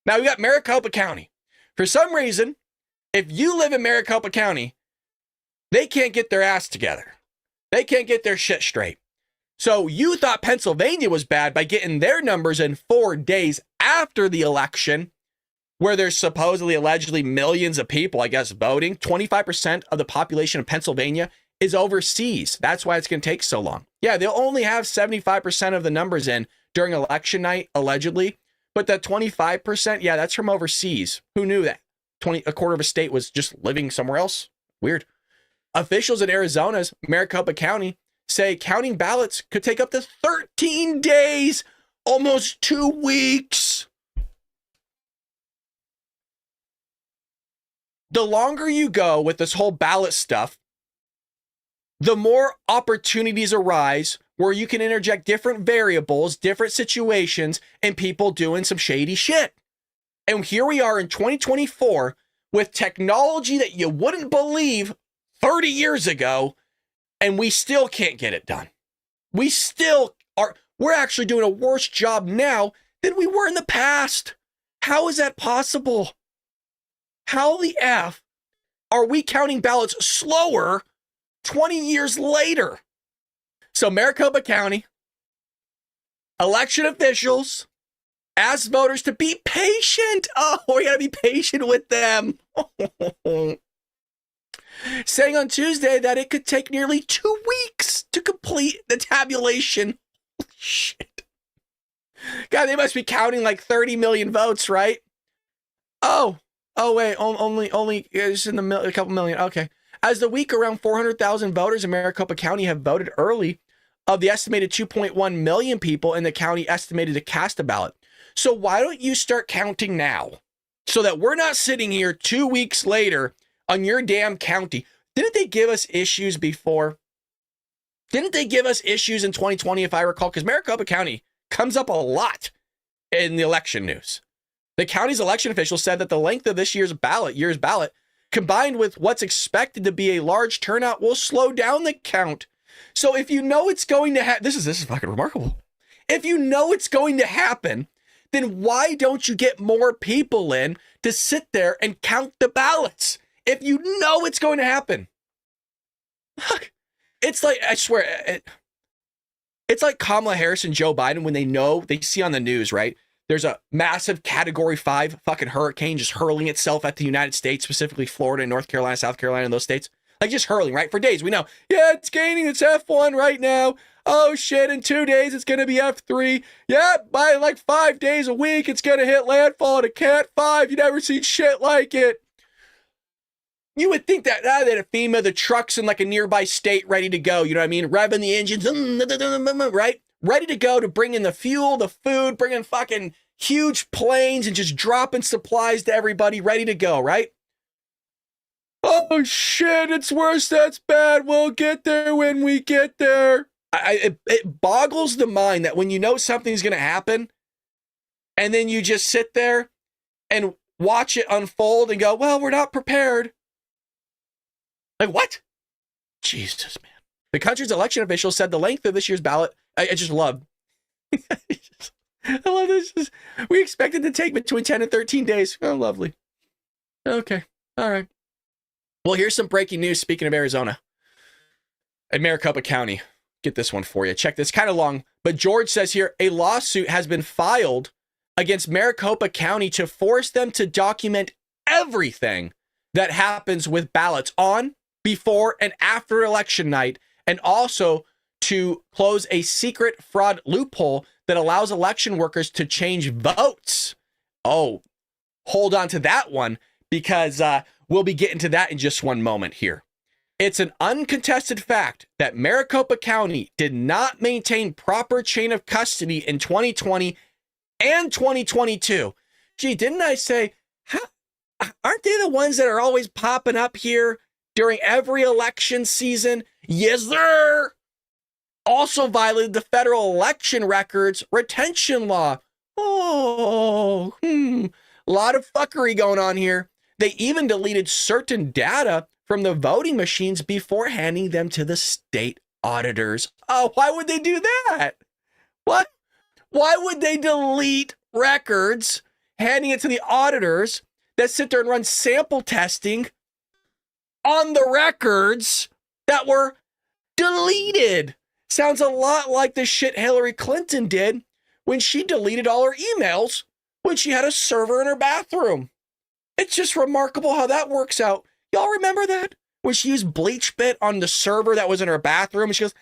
Now we got Maricopa County. For some reason, if you live in Maricopa County, they can't get their ass together. They can't get their shit straight. So you thought Pennsylvania was bad by getting their numbers in 4 days after the election, where there's supposedly, allegedly millions of people, I guess, voting. 25% of the population of Pennsylvania is overseas. That's why it's going to take so long. Yeah, they'll only have 75% of the numbers in during election night, allegedly. But that 25%, yeah, that's from overseas. Who knew that? A quarter of a state was just living somewhere else? Weird. Officials in Arizona's Maricopa County say counting ballots could take up to 13 days, almost 2 weeks. The longer you go with this whole ballot stuff, the more opportunities arise where you can interject different variables, different situations, and people doing some shady shit. And here we are in 2024 with technology that you wouldn't believe 30 years ago, and we still can't get it done. We're actually doing a worse job now than we were in the past. How is that possible? How the F are we counting ballots slower 20 years later? So Maricopa County election officials asked voters to be patient. Oh, we gotta be patient with them. Saying on Tuesday that it could take nearly 2 weeks to complete the tabulation. Holy shit. God, they must be counting like 30 million votes, right? Oh wait, only it's in a couple million. Okay. As the week, around 400,000 voters in Maricopa County have voted early of the estimated 2.1 million people in the county estimated to cast a ballot. So why don't you start counting now so that we're not sitting here 2 weeks later on your damn county? Didn't they give us issues before? Didn't they give us issues in 2020, if I recall? Because Maricopa County comes up a lot in the election news. The county's election officials said that the length of this year's ballot, combined with what's expected to be a large turnout, will slow down the count. So if you know it's going to happen, this is fucking remarkable. If you know it's going to happen, then why don't you get more people in to sit there and count the ballots? If you know it's going to happen. Look, it's like, I swear, it's like Kamala Harris and Joe Biden when they see on the news, right? There's a massive Category 5 fucking hurricane just hurling itself at the United States, specifically Florida and North Carolina, South Carolina, and those states. Like just hurling, right? For days, we know, yeah, it's gaining its F1 right now. Oh shit, in 2 days, it's going to be F3. Yeah, by like 5 days a week, it's going to hit landfall at a Cat 5. You never seen shit like it. You would think that a FEMA, the truck's in like a nearby state ready to go. You know what I mean? Revving the engines, right? Ready to go to bring in the fuel, the food, bring in fucking huge planes and just dropping supplies to everybody, ready to go, right? Oh shit, it's worse, that's bad. We'll get there when we get there. It boggles the mind that when you know something's going to happen and then you just sit there and watch it unfold and go, well, we're not prepared. Like what? Jesus, man. The country's election officials said the length of this year's ballot, I just love. I love this. We expected to take between 10 and 13 days. Oh, lovely. Okay. All right. Well, here's some breaking news. Speaking of Arizona and Maricopa County, get this one for you. Check this, kind of long, but George says here a lawsuit has been filed against Maricopa County to force them to document everything that happens with ballots on, before, and after election night, and also to close a secret fraud loophole that allows election workers to change votes. Oh, hold on to that one, because we'll be getting to that in just one moment here. It's an uncontested fact that Maricopa County did not maintain proper chain of custody in 2020 and 2022. Gee, didn't I say, aren't they the ones that are always popping up here during every election season? Yes, sir. Also violated the federal election records retention law. Oh, a lot of fuckery going on here. They even deleted certain data from the voting machines before handing them to the state auditors. Oh, why would they do that? What? Why would they delete records, handing it to the auditors that sit there and run sample testing on the records that were deleted. Sounds a lot like the shit Hillary Clinton did when she deleted all her emails when she had a server in her bathroom. It's just remarkable how that works out. Y'all remember that? When she used bleach bit on the server that was in her bathroom, and she goes,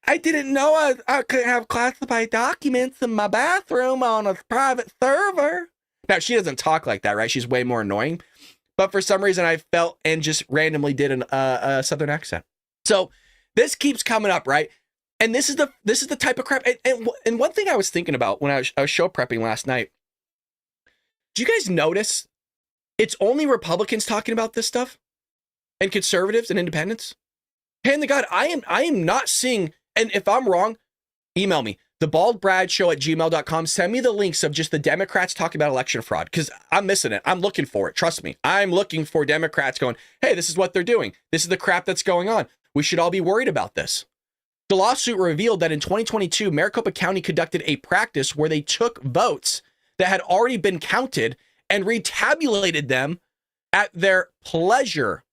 I didn't know I could have classified documents in my bathroom on a private server. Now, she doesn't talk like that, right? She's way more annoying. But for some reason, I felt and just randomly did a Southern accent. So this keeps coming up, right? And this is the type of crap. And one thing I was thinking about when I was show prepping last night, do you guys notice it's only Republicans talking about this stuff? And conservatives and independents? Hand to God, I am not seeing, and if I'm wrong, email me, thebaldbradshow@gmail.com. Send me the links of just the Democrats talking about election fraud, because I'm missing it. I'm looking for it. Trust me. I'm looking for Democrats going, hey, this is what they're doing. This is the crap that's going on. We should all be worried about this. The lawsuit revealed that in 2022, Maricopa County conducted a practice where they took votes that had already been counted and retabulated them at their pleasure.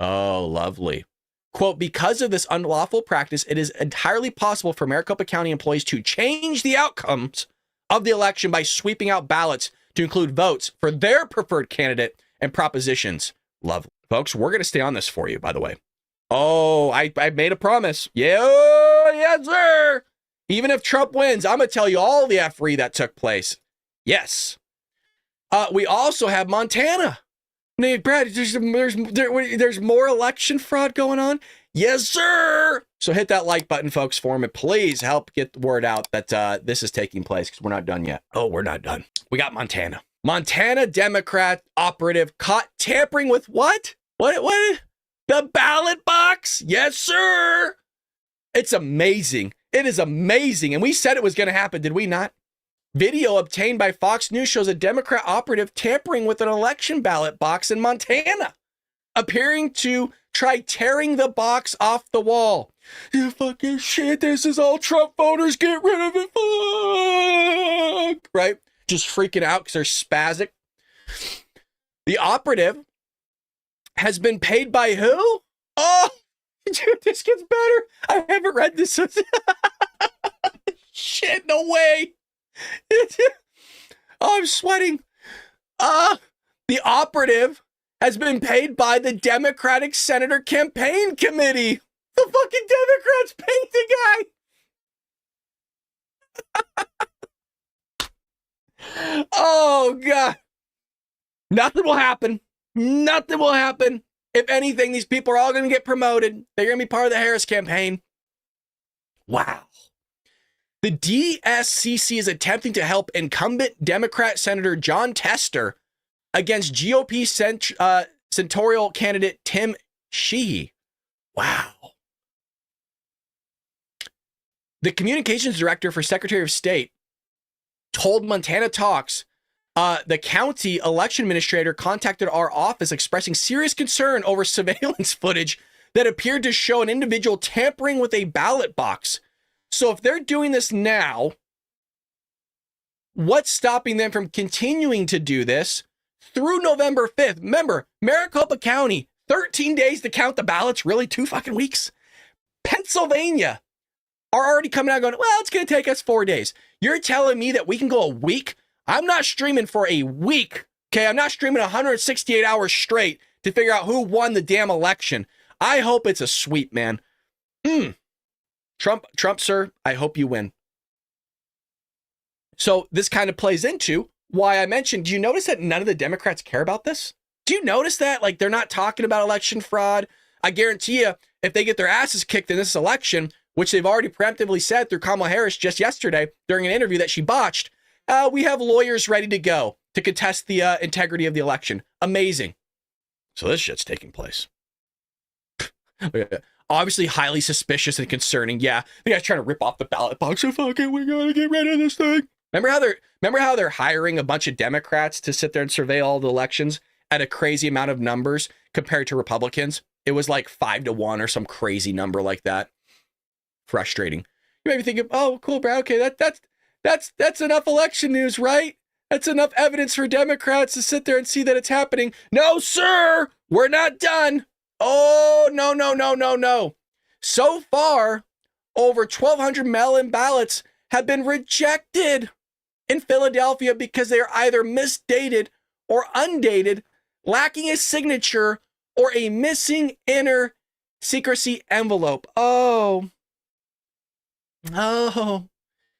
Oh, lovely. Quote, because of this unlawful practice, it is entirely possible for Maricopa County employees to change the outcomes of the election by sweeping out ballots to include votes for their preferred candidate and propositions. Lovely. Folks, we're going to stay on this for you, by the way. Oh, I made a promise. Yeah, oh, yes, sir. Even if Trump wins, I'm going to tell you all the effery that took place. Yes. We also have Montana. Hey, Brad, there's more election fraud going on? Yes, sir. So hit that like button, folks, for me. Please help get the word out that this is taking place, because we're not done yet. Oh, we're not done. We got Montana. Montana Democrat operative caught tampering with what? What? The ballot box? Yes, sir. It's amazing. It is amazing. And we said it was going to happen, did we not? Video obtained by Fox News shows a Democrat operative tampering with an election ballot box in Montana, appearing to try tearing the box off the wall. You fucking shit, this is all Trump voters, get rid of it, fuck! Right? Just freaking out because they're spastic. The operative has been paid by who? Oh, dude, this gets better. I haven't read this. Shit, no way. Oh, I'm sweating. The operative has been paid by the Democratic Senator Campaign Committee. The fucking Democrats paid the guy. Oh, God. Nothing will happen. Nothing will happen. If anything, these people are all going to get promoted. They're going to be part of the Harris campaign. Wow. The DSCC is attempting to help incumbent Democrat Senator John Tester against GOP senatorial candidate Tim Sheehy. Wow. The communications director for Secretary of State told Montana Talks, the county election administrator contacted our office expressing serious concern over surveillance footage that appeared to show an individual tampering with a ballot box. So if they're doing this now, what's stopping them from continuing to do this through November 5th? Remember, Maricopa County, 13 days to count the ballots, really 2 fucking weeks. Pennsylvania are already coming out going, well, it's going to take us 4 days. You're telling me that we can go a week? I'm not streaming for a week, okay? I'm not streaming 168 hours straight to figure out who won the damn election. I hope it's a sweep, man. Trump, sir, I hope you win. So this kind of plays into why I mentioned, do you notice that none of the Democrats care about this? Do you notice that? Like, they're not talking about election fraud. I guarantee you, if they get their asses kicked in this election, which they've already preemptively said through Kamala Harris just yesterday during an interview that she botched, we have lawyers ready to go to contest the integrity of the election. Amazing. So this shit's taking place. Obviously highly suspicious and concerning. Yeah, the guy's trying to rip off the ballot box. So fucking, we gotta get rid of this thing. Remember how they're hiring a bunch of Democrats to sit there and survey all the elections at a crazy amount of numbers compared to Republicans? It was like 5-1 or some crazy number like that. Frustrating. You may be thinking, oh, cool, bro. Okay, that's enough election news, right? That's enough evidence for Democrats to sit there and see that it's happening. No, sir, we're not done. Oh, no, no, no, no, no. So far, over 1,200 mail-in ballots have been rejected in Philadelphia because they are either misdated or undated, lacking a signature, or a missing inner secrecy envelope. Oh,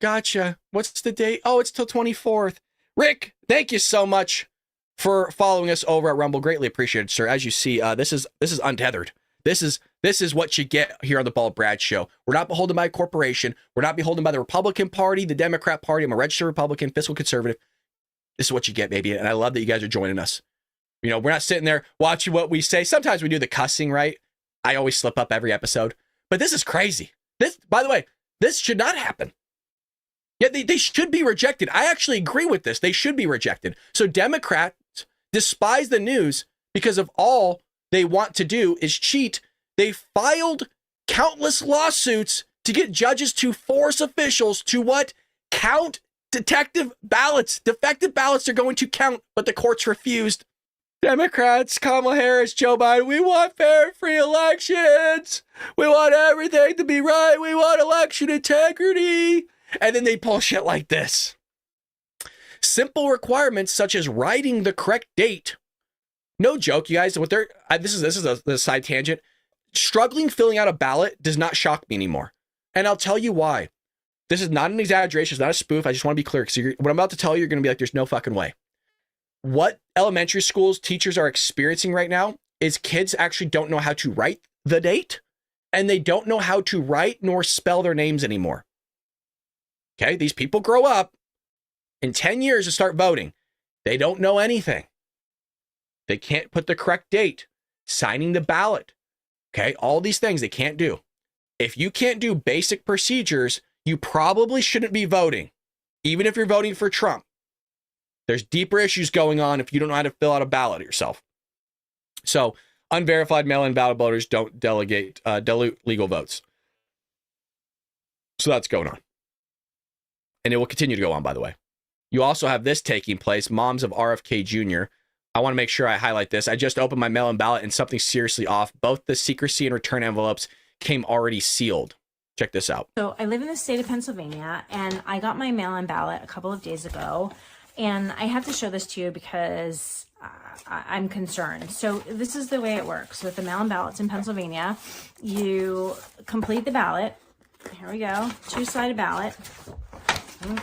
gotcha. What's the date? Oh, it's till 24th. Rick, thank you so much for following us over at Rumble. Greatly appreciated, sir. As you see, this is untethered. This is what you get here on the Bald Brad Show. We're not beholden by a corporation. We're not beholden by the Republican Party, the Democrat Party. I'm a registered Republican, fiscal conservative. This is what you get, baby. And I love that you guys are joining us. You know, we're not sitting there watching what we say. Sometimes we do the cussing, right? I always slip up every episode. But this is crazy. This, by the way, this should not happen. Yeah, they should be rejected. I actually agree with this. They should be rejected. So Democrats despise the news because of all they want to do is cheat. They filed countless lawsuits to get judges to force officials to what? Count defective ballots. Defective ballots are going to count, but the courts refused. Democrats, Kamala Harris, Joe Biden, we want fair and free elections. We want everything to be right. We want election integrity. And then they pull shit like this. Simple requirements such as writing the correct date. No joke, you guys. What they're this is a side tangent. Struggling filling out a ballot does not shock me anymore, and I'll tell you why. This is not an exaggeration. It's not a spoof. I just want to be clear because what I'm about to tell you, you're going to be like, "There's no fucking way." What elementary schools teachers are experiencing right now is kids actually don't know how to write the date, and they don't know how to write nor spell their names anymore. Okay, these people grow up in 10 years to start voting. They don't know anything. They can't put the correct date, signing the ballot. Okay, all these things they can't do. If you can't do basic procedures, you probably shouldn't be voting, even if you're voting for Trump. There's deeper issues going on if you don't know how to fill out a ballot yourself. So, unverified mail-in ballot voters don't dilute legal votes. So that's going on. And it will continue to go on, by the way. You also have this taking place, Moms of RFK Jr. I want to make sure I highlight this. I just opened my mail-in ballot and something's seriously off. Both the secrecy and return envelopes came already sealed. Check this out. So I live in the state of Pennsylvania, and I got my mail-in ballot a couple of days ago. And I have to show this to you because I'm concerned. So this is the way it works. With the mail-in ballots in Pennsylvania, you complete the ballot. Here we go. Two-sided ballot.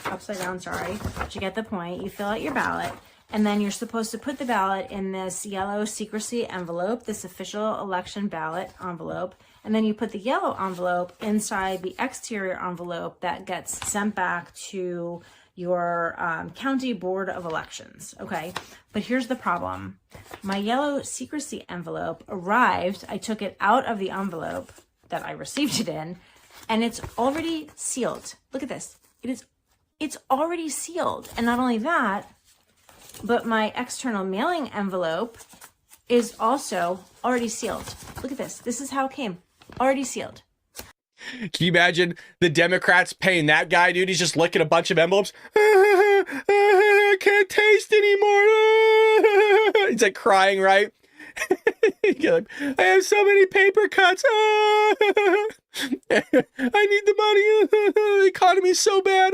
Upside down, sorry. But you get the point. You fill out your ballot. And then you're supposed to put the ballot in this yellow secrecy envelope, this official election ballot envelope. And then you put the yellow envelope inside the exterior envelope that gets sent back to your county board of elections. Okay, but here's the problem. My yellow secrecy envelope arrived. I took it out of the envelope that I received it in, and it's already sealed. Look at this. It's already sealed. And not only that, but my external mailing envelope is also already sealed. Look at this. This is how it came. Already sealed. Can you imagine the Democrats paying that guy, dude? He's just licking a bunch of envelopes. I can't taste anymore. He's like crying, right? I have so many paper cuts. I need the money. The economy's so bad.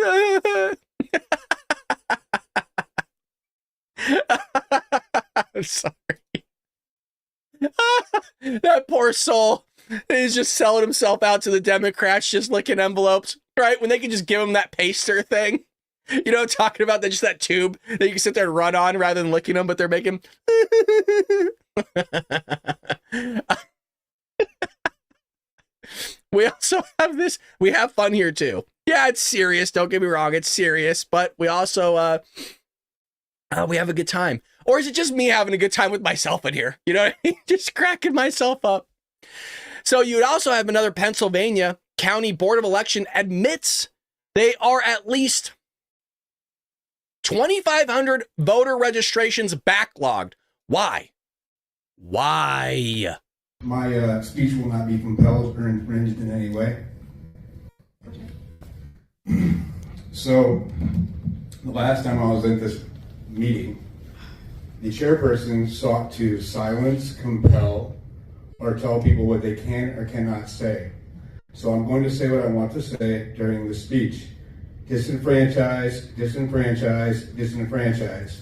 I'm sorry. That poor soul. He's just selling himself out to the Democrats, just licking envelopes, right? When they can just give him that paster thing. You know what I'm talking about? Just that tube that you can sit there and run on rather than licking them, but they're making... We also have this. We have fun here, too. Yeah, it's serious. Don't get me wrong. It's serious. But we also... we have a good time. Or is it just me having a good time with myself in here? You know what I mean? Just cracking myself up. So you would also have another Pennsylvania County Board of Election admits they are at least 2,500 voter registrations backlogged. Why? Why? My speech will not be compelled or infringed in any way. So the last time I was at this meeting, the chairperson sought to silence, compel, or tell people what they can or cannot say. So I'm going to say what I want to say during the speech. Disenfranchise, disenfranchise, disenfranchise.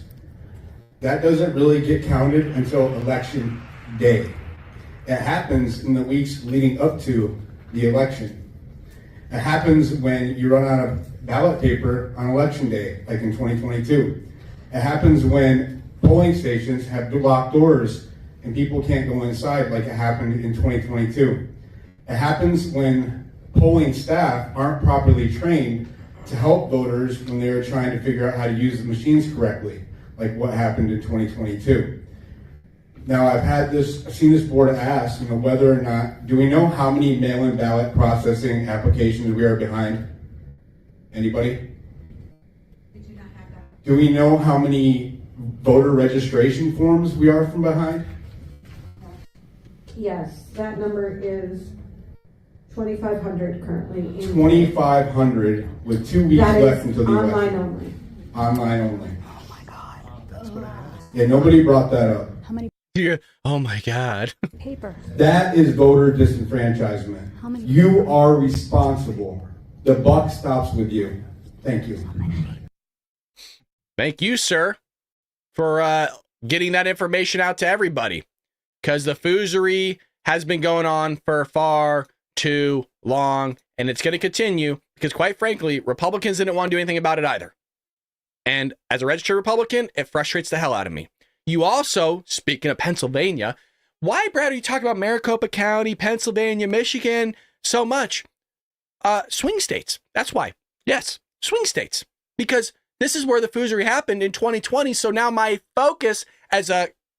That doesn't really get counted until election day. It happens in the weeks leading up to the election. It happens when you run out of ballot paper on election day, like in 2022. It happens when polling stations have locked doors and people can't go inside, like it happened in 2022. It happens when polling staff aren't properly trained to help voters when they were trying to figure out how to use the machines correctly, like what happened in 2022. Now, I've seen this board ask, whether or not, do we know how many mail-in ballot processing applications we are behind? Anybody? We do not have that. Do we know how many voter registration forms we are from behind? Yes, that number is 2,500 currently. 2,500 with 2 weeks That left is until the online election. only. Online only. Oh my God. Yeah, nobody brought that up. Yeah. Oh my God. Paper. That is voter disenfranchisement. How many? You are responsible. The buck stops with you. Thank you. Thank you, sir, for getting that information out to everybody. Because the foozery has been going on for far too long, and it's going to continue because, quite frankly, Republicans didn't want to do anything about it either. And as a registered Republican, it frustrates the hell out of me. You also, speaking of Pennsylvania, why, Brad, are you talking about Maricopa County, Pennsylvania, Michigan so much? Swing states. That's why. Yes, swing states. Because this is where the foozery happened in 2020. So now my focus, as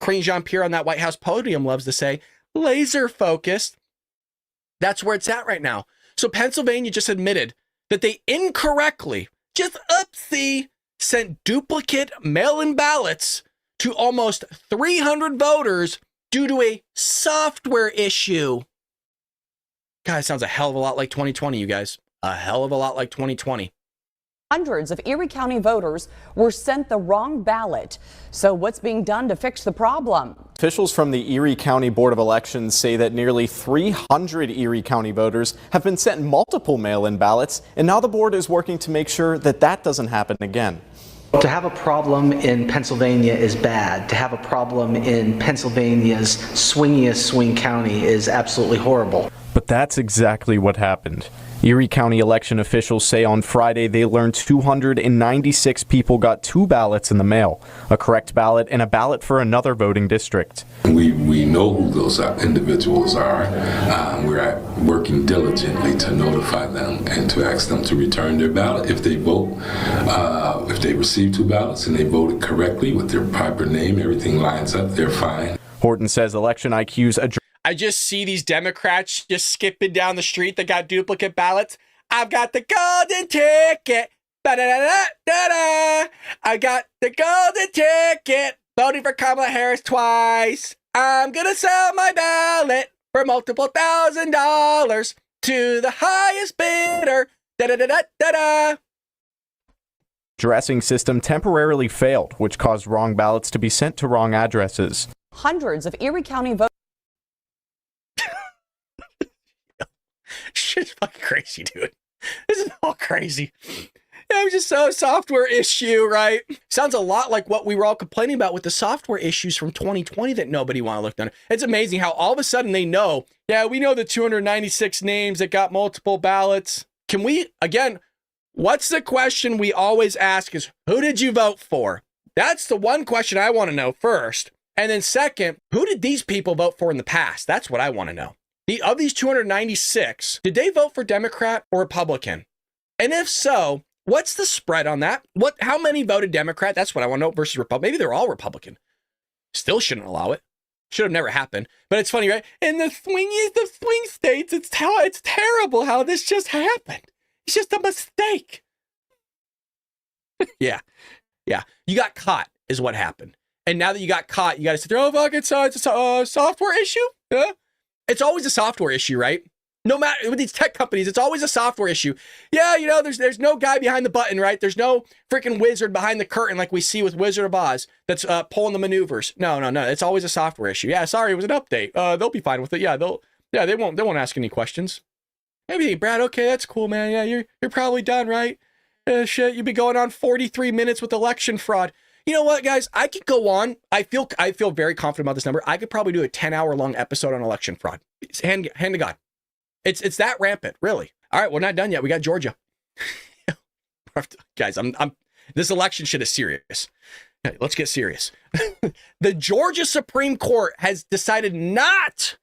Karine Jean-Pierre on that White House podium loves to say, laser focused. That's where it's at right now. So Pennsylvania just admitted that they incorrectly, just oopsie, sent duplicate mail-in ballots to almost 300 voters due to a software issue. God, it sounds a hell of a lot like 2020, you guys. A hell of a lot like 2020. Hundreds of Erie County voters were sent the wrong ballot. So what's being done to fix the problem? Officials from the Erie County Board of Elections say that nearly 300 Erie County voters have been sent multiple mail-in ballots, and now the board is working to make sure that that doesn't happen again. To have a problem in Pennsylvania is bad. To have a problem in Pennsylvania's swingiest swing county is absolutely horrible. But that's exactly what happened. Erie County election officials say on Friday they learned 296 people got 2 ballots in the mail, a correct ballot and a ballot for another voting district. We know who those individuals are. We're working diligently to notify them and to ask them to return their ballot. If they vote, if they receive 2 ballots and they voted correctly with their proper name, everything lines up, they're fine. Horton says election IQs I just see these Democrats just skipping down the street that got duplicate ballots. I've got the golden ticket. Ba-da-da-da-da-da. I got the golden ticket. Voting for Kamala Harris twice. I'm going to sell my ballot for multiple $1,000 to the highest bidder. Da-da-da-da-da-da. addressing system temporarily failed, which caused wrong ballots to be sent to wrong addresses. Hundreds of Erie County voters. Shit's fucking crazy, dude. This is all crazy. It was just a software issue, right? Sounds a lot like what we were all complaining about with the software issues from 2020 that nobody wanted to look at. It's amazing how all of a sudden they know, yeah, we know the 296 names that got multiple ballots. Can we, again, what's the question we always ask is, who did you vote for? That's the one question I want to know first. And then second, who did these people vote for in the past? That's what I want to know. Of these 296, did they vote for Democrat or Republican? And if so, what's the spread on that? How many voted Democrat? That's what I want to know versus Republican. Maybe they're all Republican. Still shouldn't allow it. Should have never happened. But it's funny, right? In the swing states, it's terrible how this just happened. It's just a mistake. Yeah. You got caught is what happened. And now that you got caught, you got to sit there, oh, fuck, it's a software issue? Yeah. It's always a software issue, right? No matter with these tech companies, it's always a software issue. Yeah, you know, there's no guy behind the button, right? There's no freaking wizard behind the curtain like we see with Wizard of Oz that's pulling the maneuvers. No. It's always a software issue. Yeah, sorry, it was an update. They'll be fine with it. Yeah, they won't ask any questions. Maybe, Brad, okay, that's cool, man. Yeah, you're probably done, right? Shit, you've been going on 43 minutes with election fraud. You know what, guys? I could go on. I feel very confident about this number. I could probably do a 10-hour long episode on election fraud. Hand to God. It's that rampant, really. All right, we're not done yet. We got Georgia. Guys, this election shit is serious. Okay, let's get serious. The Georgia Supreme Court has decided not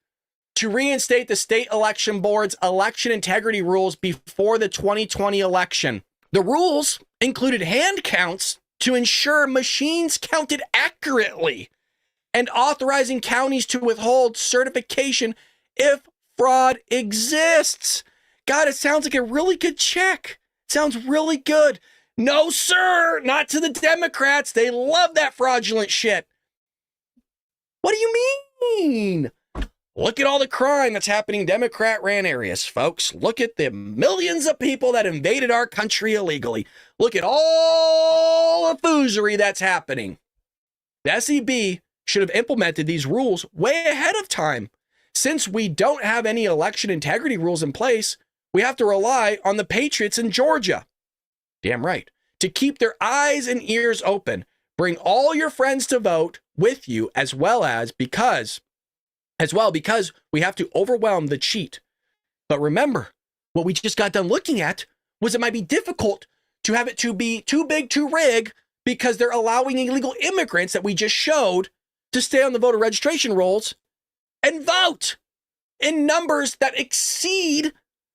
to reinstate the state election board's election integrity rules before the 2020 election. The rules included hand counts to ensure machines counted accurately and authorizing counties to withhold certification if fraud exists. God, it sounds like a really good check. Sounds really good. No, sir, not to the Democrats. They love that fraudulent shit. What do you mean? Look at all the crime that's happening in Democrat-ran areas, folks. Look at the millions of people that invaded our country illegally. Look at all the foolery that's happening. The SEB should have implemented these rules way ahead of time. Since we don't have any election integrity rules in place, we have to rely on the patriots in Georgia. Damn right. To keep their eyes and ears open. Bring all your friends to vote with you because we have to overwhelm the cheat. But remember, what we just got done looking at was it might be difficult to have it to be too big to rig because they're allowing illegal immigrants that we just showed to stay on the voter registration rolls and vote in numbers that exceed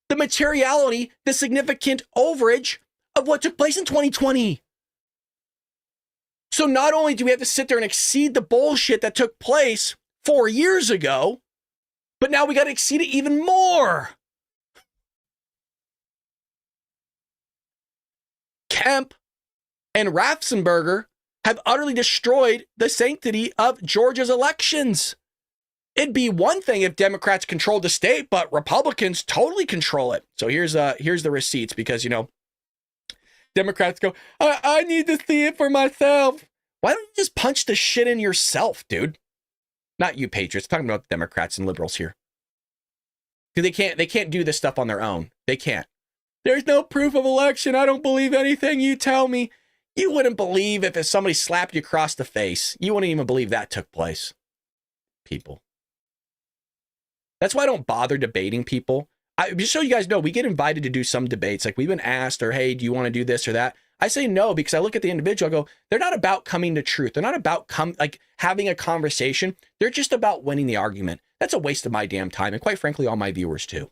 the materiality, the significant overage of what took place in 2020. So not only do we have to sit there and exceed the bullshit that took place 4 years ago, but now we got to exceed it even more. Kemp and Ratzenberger have utterly destroyed the sanctity of Georgia's elections. It'd be one thing if Democrats controlled the state, but Republicans totally control it. So here's the receipts because, you know, Democrats go, I need to see it for myself. Why don't you just punch the shit in yourself, dude? Not you, patriots. I'm talking about Democrats and liberals here. Because they can't do this stuff on their own. They can't. There's no proof of election. I don't believe anything you tell me. You wouldn't believe if somebody slapped you across the face. You wouldn't even believe that took place. People. That's why I don't bother debating people. Just so you guys know, we get invited to do some debates. Like we've been asked, or hey, do you want to do this or that? I say no because I look at the individual. I go, they're not about coming to truth. They're not about having a conversation. They're just about winning the argument. That's a waste of my damn time, and quite frankly, all my viewers too.